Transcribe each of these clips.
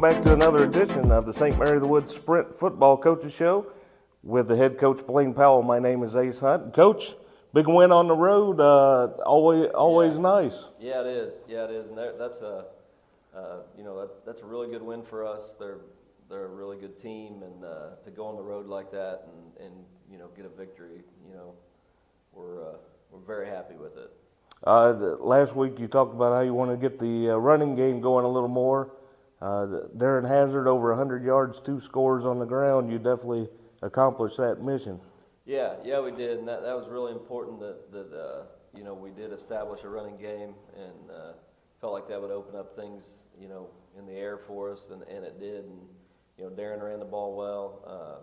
Welcome back to another edition of the St. Mary of the Woods Sprint Football Coaches Show with the head coach, Blaine Powell. My name is Ace Hunt. Coach, big win on the road, always nice. Yeah, it is. And that's a that's a really good win for us. They're a really good team, and to go on the road like that and get a victory, we're very happy with it. Last week you talked about how you want to get the running game going a little more. Darren Hazard over 100 yards, 2 scores on the ground. You definitely accomplished that mission. Yeah, we did, and that was really important that we did establish a running game, and felt like that would open up things in the air for us, and it did. And Darren ran the ball well.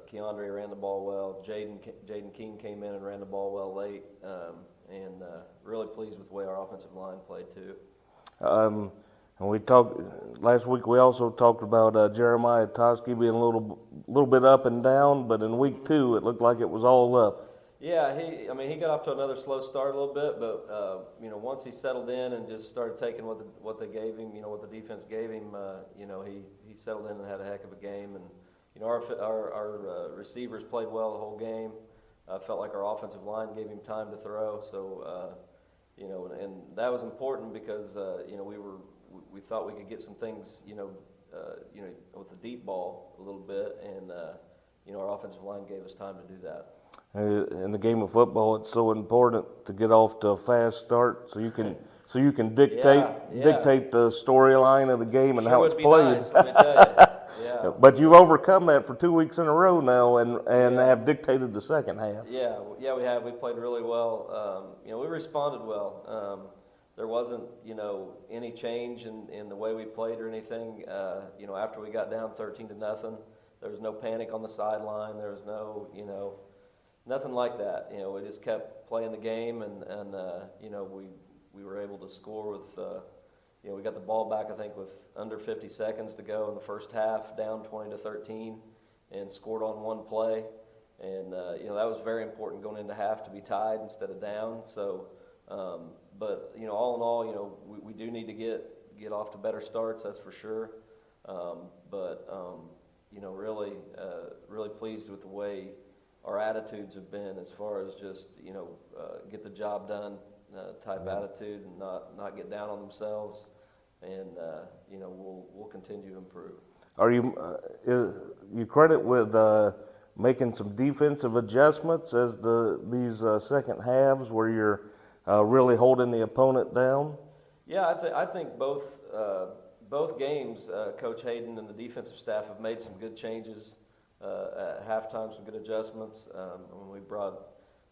Keandre ran the ball well. Jaden King came in and ran the ball well late, and really pleased with the way our offensive line played too. And we talked last week. We also talked about Jeremiah Toski being a little bit up and down, but in week 2 it looked like it was all up. Yeah, he got off to another slow start a little bit, but once he settled in and just started taking what they gave him, what the defense gave him, he settled in and had a heck of a game. And our receivers played well the whole game. Felt like our offensive line gave him time to throw. So and that was important because we thought we could get some things with the deep ball a little bit, and our offensive line gave us time to do that. In the game of football, it's so important to get off to a fast start so you can dictate the storyline of the game and how it's played. Nice, let me tell you. Yeah. But you've overcome that for 2 weeks in a row now, and have dictated the second half. Yeah, we have. We played really well. We responded well. There wasn't, any change in the way we played or anything. After we got down 13-0, there was no panic on the sideline. There was no, nothing like that. We just kept playing the game, and we were able to score with, we got the ball back, I think, with under 50 seconds to go in the first half, down 20-13, and scored on one play. And, that was very important going into half to be tied instead of down. So, but, all in all, we do need to get off to better starts, that's for sure. Really pleased with the way our attitudes have been as far as just, get the job done type attitude, and not get down on themselves. And, we'll continue to improve. Are you credit with making some defensive adjustments as these second halves where you're really holding the opponent down? Yeah, I think both games, Coach Hayden and the defensive staff have made some good changes at halftime, some good adjustments. When we brought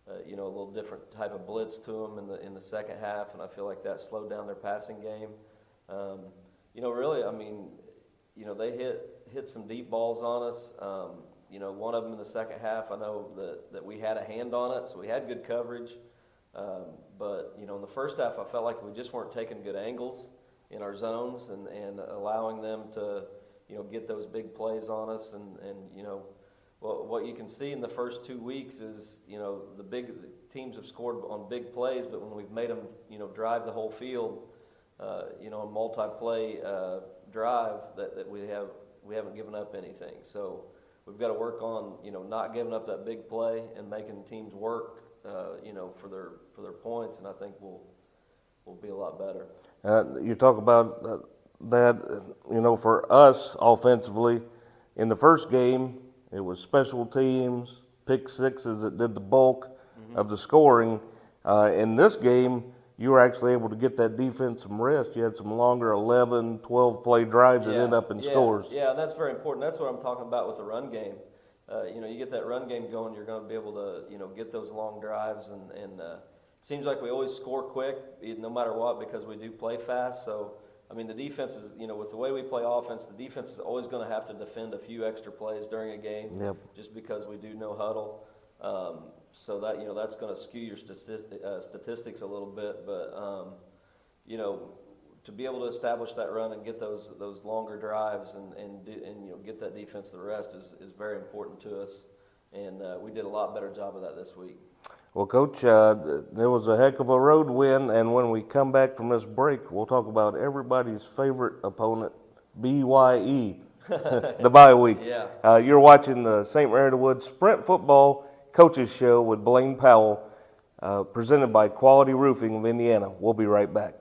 a little different type of blitz to them in the second half, and I feel like that slowed down their passing game. They hit some deep balls on us. One of them in the second half, I know that we had a hand on it, so we had good coverage. But in the first half, I felt like we just weren't taking good angles in our zones and allowing them to, get those big plays on us. And what you can see in the first 2 weeks is, the big teams have scored on big plays, but when we've made them, drive the whole field, a multi-play drive, that we haven't given up anything. So we've got to work on, not giving up that big play and making teams work, for their points, and I think we'll be a lot better. You talk about that, for us offensively, in the first game, it was special teams, pick sixes that did the bulk of the scoring. In this game, you were actually able to get that defense some rest. You had some longer 11, 12-play drives that ended up in scores. Yeah, and that's very important. That's what I'm talking about with the run game. You get that run game going, you're going to be able to, get those long drives, and it seems like we always score quick, no matter what, because we do play fast. So, the defense is, with the way we play offense, the defense is always going to have to defend a few extra plays during a game, just because we do no huddle. So that, that's going to skew your statistics a little bit, but, to be able to establish that run and get those longer drives and get that defense the rest is very important to us, and we did a lot better job of that this week. Well, Coach, there was a heck of a road win, and when we come back from this break, we'll talk about everybody's favorite opponent BYE, the bye week. Yeah. You're watching the St. Mary of the Woods Sprint Football Coaches Show with Blaine Powell, presented by Quality Roofing of Indiana. We'll be right back.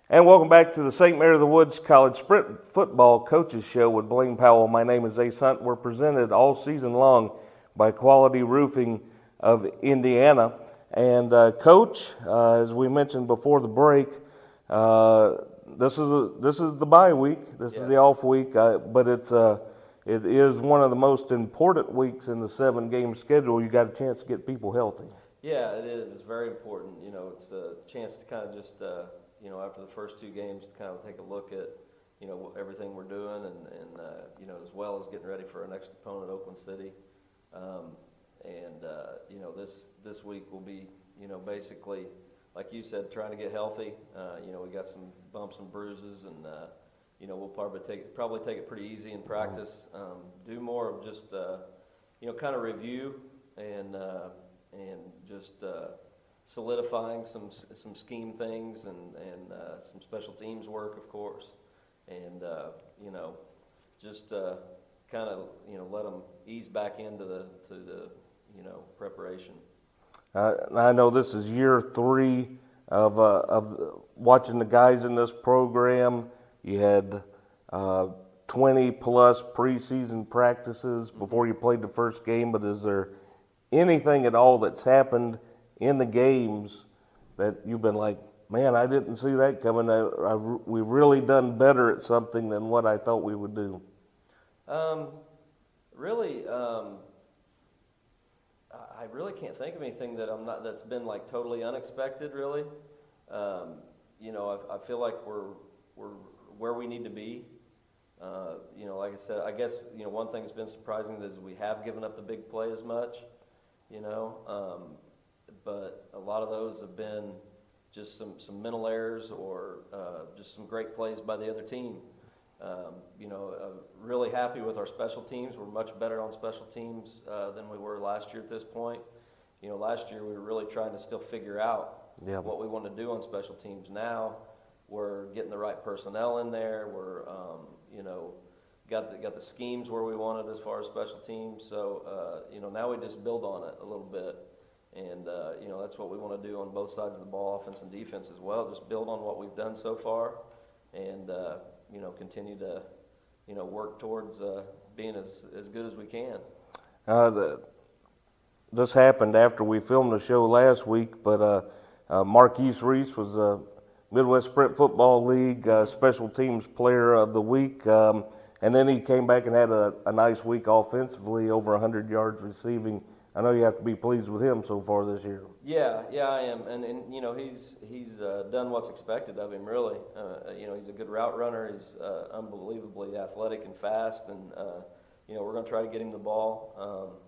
And welcome back to the St. Mary of the Woods College Sprint Football Coaches Show with Blaine Powell. My name is Ace Hunt. We're presented all season long by Quality Roofing of Indiana. And Coach, as we mentioned before the break, this is the bye week. This is the off week, but it is one of the most important weeks in the 7-game schedule. You got a chance to get people healthy. Yeah, it is. It's very important. It's a chance to kind of just after the first 2 games, to kind of take a look at, everything we're doing and as well as getting ready for our next opponent, Oakland City. This week will be, basically, like you said, trying to get healthy. We got some bumps and bruises and, we'll probably take it pretty easy in practice. Do more of just, kind of review and just, solidifying some scheme things and some special teams work, of course, and just kind of let them ease back into the preparation. I know this is year 3 of watching the guys in this program. You had 20 plus preseason practices before you played the first game. But is there anything at all that's happened in the games that you've been like, man, I didn't see that coming? We've really done better at something than what I thought we would do. I really can't think of anything that's been like totally unexpected. Really, I feel like we're where we need to be. Like I said, I guess one thing that's been surprising is we have given up the big play as much. But a lot of those have been just some mental errors or just some great plays by the other team. Really happy with our special teams. We're much better on special teams than we were last year at this point. Last year we were really trying to still figure out what we want to do on special teams. Now we're getting the right personnel in there. We're got the schemes where we want it as far as special teams. So now we just build on it a little bit. And, that's what we want to do on both sides of the ball, offense and defense as well. Just build on what we've done so far and, continue to, work towards being as good as we can. This happened after we filmed the show last week, but Marquise Reese was the Midwest Sprint Football League Special Teams Player of the Week. And then he came back and had a nice week offensively, over 100 yards receiving. I know you have to be pleased with him so far this year. Yeah, I am, and he's done what's expected of him. Really, he's a good route runner. He's unbelievably athletic and fast, and we're going to try to get him the ball.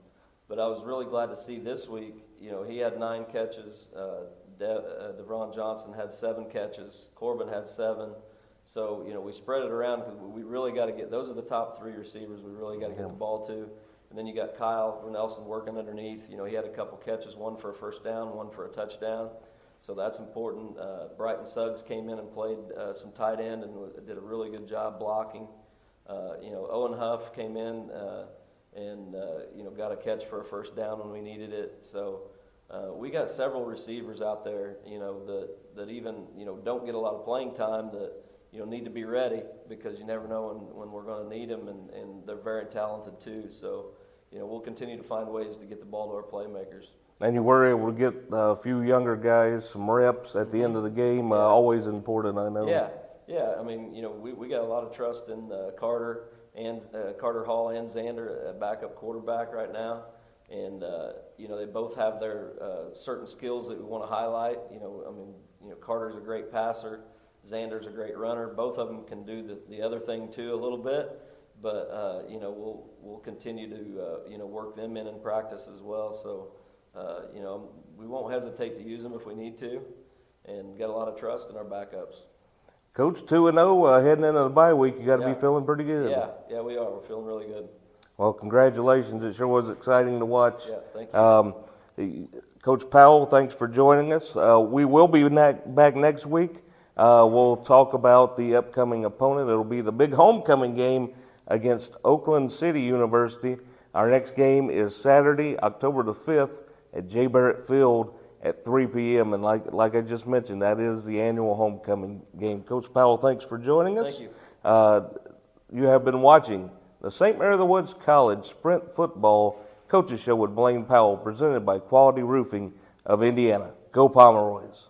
But I was really glad to see this week. He had 9 catches. DeVron Johnson had 7 catches. Corbin had 7. So we spread it around because we really got to get. Those are the top 3 receivers. We really got to get the ball to. And then you got Kyle Nelson working underneath. He had a couple catches, one for a first down, one for a touchdown. So that's important. Brighton Suggs came in and played some tight end and did a really good job blocking. Owen Huff came in and got a catch for a first down when we needed it. So we got several receivers out there, that even, don't get a lot of playing time that, need to be ready because you never know when we're going to need them, and they're very talented too. So, we'll continue to find ways to get the ball to our playmakers. And you were able to get a few younger guys some reps at the end of the game. Always important, I know. Yeah. I mean, we got a lot of trust in Carter Hall and Xander, backup quarterback right now. And, they both have their certain skills that we want to highlight. Carter's a great passer. Xander's a great runner. Both of them can do the other thing too a little bit, but we'll continue to work them in practice as well. So you know, we won't hesitate to use them if we need to, and got a lot of trust in our backups. Coach, 2-0, heading into the bye week. You got to Yeah. be feeling pretty good. Yeah, we are. We're feeling really good. Well, congratulations. It sure was exciting to watch. Yeah, thank you. Coach Powell, thanks for joining us. We will be back next week. We'll talk about the upcoming opponent. It'll be the big homecoming game against Oakland City University. Our next game is Saturday, October the 5th at J. Barrett Field at 3 p.m. And like I just mentioned, that is the annual homecoming game. Coach Powell, thanks for joining us. Thank you. You have been watching the St. Mary of the Woods College Sprint Football Coaches Show with Blaine Powell, presented by Quality Roofing of Indiana. Go Pomeroys.